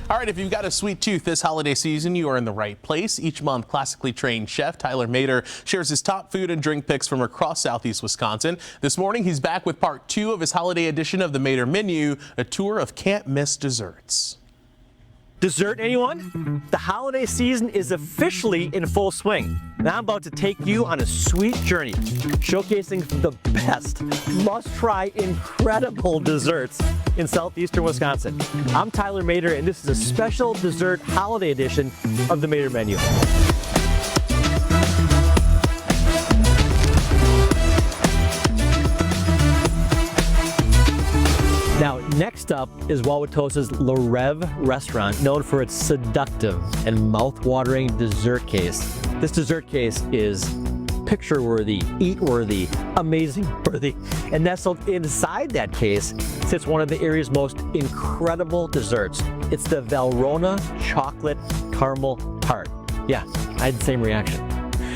All right, if you've got a sweet tooth this holiday season, you are in the right place. Each month, classically trained chef Tyler Mader shares his top food and drink picks from across Southeast Wisconsin. This morning, he's back with part 2 of his holiday edition of the Mader Menu, a tour of can't-miss desserts. Dessert, anyone? The holiday season is officially in full swing. And I'm about to take you on a sweet journey, showcasing the best, must-try, incredible desserts in southeastern Wisconsin. I'm Tyler Mader, and this is a special dessert holiday edition of the Mader Menu. Now, next up is Wauwatosa's Le Rêve restaurant, known for its seductive and mouth-watering dessert case. This dessert case is picture-worthy, eat-worthy, amazing-worthy, and nestled inside that case sits one of the area's most incredible desserts. It's the Valrhona Chocolate Caramel Tart. Yeah, I had the same reaction.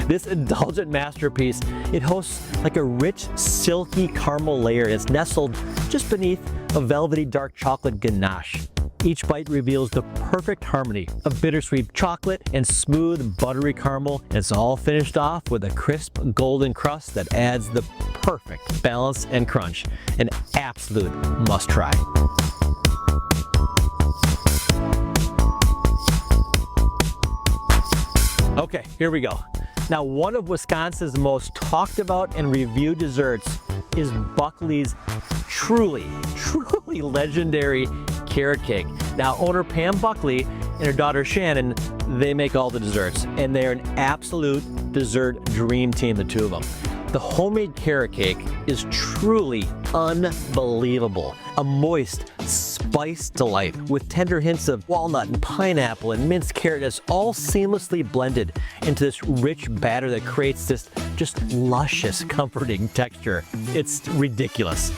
This indulgent masterpiece, it hosts like a rich, silky caramel layer. It's nestled just beneath a velvety dark chocolate ganache. Each bite reveals the perfect harmony of bittersweet chocolate and smooth, buttery caramel. And it's all finished off with a crisp, golden crust that adds the perfect balance and crunch. An absolute must-try. Okay, here we go. Now, one of Wisconsin's most talked about and reviewed desserts is Buckley's truly legendary carrot cake. Now, owner Pam Buckley and her daughter Shannon, they make all the desserts, and they're an absolute dessert dream team, the two of them. The homemade carrot cake is truly unbelievable. A moist, spiced delight with tender hints of walnut and pineapple and minced carrot that's all seamlessly blended into this rich batter that creates this just luscious, comforting texture. It's ridiculous.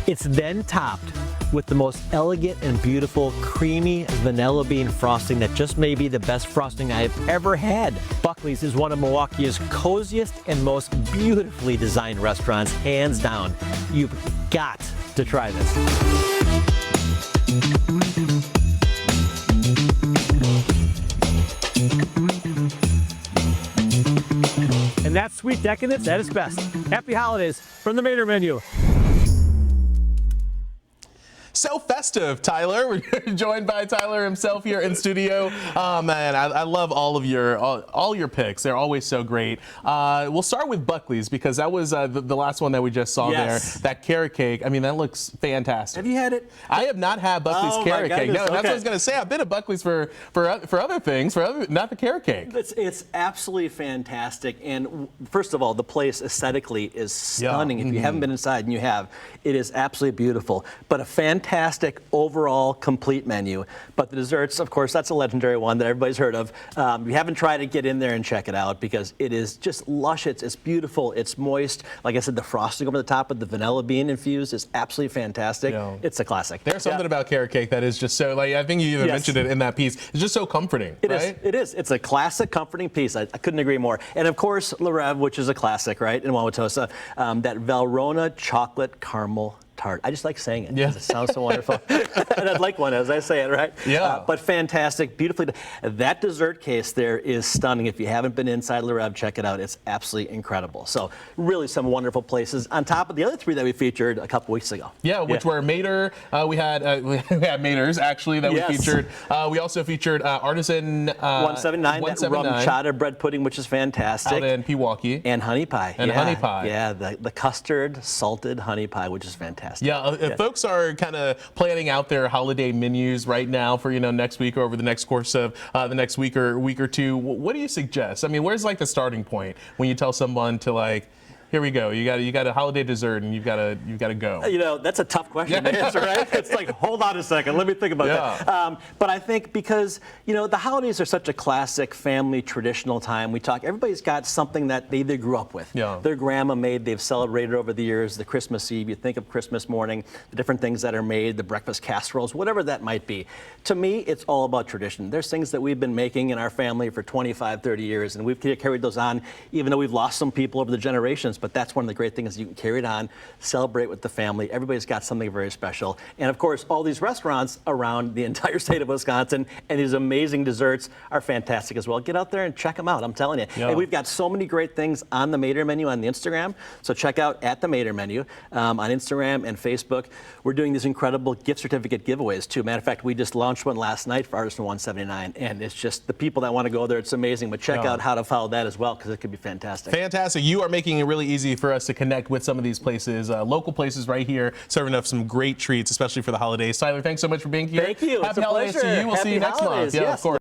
It's then topped with the most elegant and beautiful creamy vanilla bean frosting that just may be the best frosting I've ever had. Buckley's is one of Milwaukee's coziest and most beautifully designed restaurants, hands down. You've got to try this. And that's sweet decadence at its best. Happy holidays from the Mader Menu. So festive, Tyler. We're joined by Tyler himself here in studio. Oh man, I love all of your picks. They're always so great. We'll start with Buckley's because that was the last one that we just saw there. That carrot cake. I mean, that looks fantastic. Have you had it? I have not had Buckley's carrot cake. No, that's what I was gonna say. I've been at Buckley's for other things, not the carrot cake. It's absolutely fantastic. And first of all, the place aesthetically is stunning. If you haven't been inside, and you have, it is absolutely beautiful. But a fantastic overall complete menu. But the desserts, of course, that's a legendary one that everybody's heard of. If you haven't tried it, get in there and check it out because it is just luscious. It's beautiful. It's moist. Like I said, the frosting over the top with the vanilla bean infused is absolutely fantastic. It's a classic. There's something about carrot cake that is just so, like, I think you even mentioned it in that piece. It's just so comforting. It is. It's a classic, comforting piece. I couldn't agree more. And of course, Le Rêve, which is a classic, right, in Wauwatosa, that Valrhona Chocolate Caramel Tart. I just like saying it because it sounds so wonderful. And I'd like one as I say it, right? Yeah. But fantastic, beautifully. That dessert case there is stunning. If you haven't been inside Le Rêve, check it out. It's absolutely incredible. So really some wonderful places on top of the other three that we featured a couple weeks ago. Yeah, which were Mader. We had Mader's actually that we featured. We also featured Artisan 179, that rum chata bread pudding, which is fantastic. Out in Pewaukee. And honey pie. And honey pie. Yeah, the custard salted honey pie, which is fantastic. Yeah, if folks are kind of planning out their holiday menus right now for next week or over the next course of the next week or two, what do you suggest? I mean, where's like the starting point when you tell someone to like, here we go. You got a holiday dessert, and you've got to go. That's a tough question to answer, right? It's like, hold on a second, let me think about that. But I think because the holidays are such a classic family traditional time. Everybody's got something that they either grew up with. Their grandma made. They've celebrated over the years. The Christmas Eve. You think of Christmas morning, the different things that are made, the breakfast casseroles, whatever that might be. To me, it's all about tradition. There's things that we've been making in our family for 25, 30 years, and we've carried those on, even though we've lost some people over the generations. but that's one of the great things. You can carry it on, celebrate with the family. Everybody's got something very special. And of course, all these restaurants around the entire state of Wisconsin and these amazing desserts are fantastic as well. Get out there and check them out, I'm telling you. Yeah. And we've got so many great things on the Mater menu on the Instagram. So check out at the Mater menu on Instagram and Facebook. We're doing these incredible gift certificate giveaways too. Matter of fact, we just launched one last night for Artisan 179, and it's just the people that want to go there, it's amazing. But check out how to follow that as well, because it could be fantastic. Fantastic. You are making it really easy for us to connect with some of these places, local places right here, serving up some great treats, especially for the holidays. Tyler, thanks so much for being here. Thank you. Happy It's a holidays pleasure. to you. We'll see you Happy next month. holidays. Yeah, Yes. of course.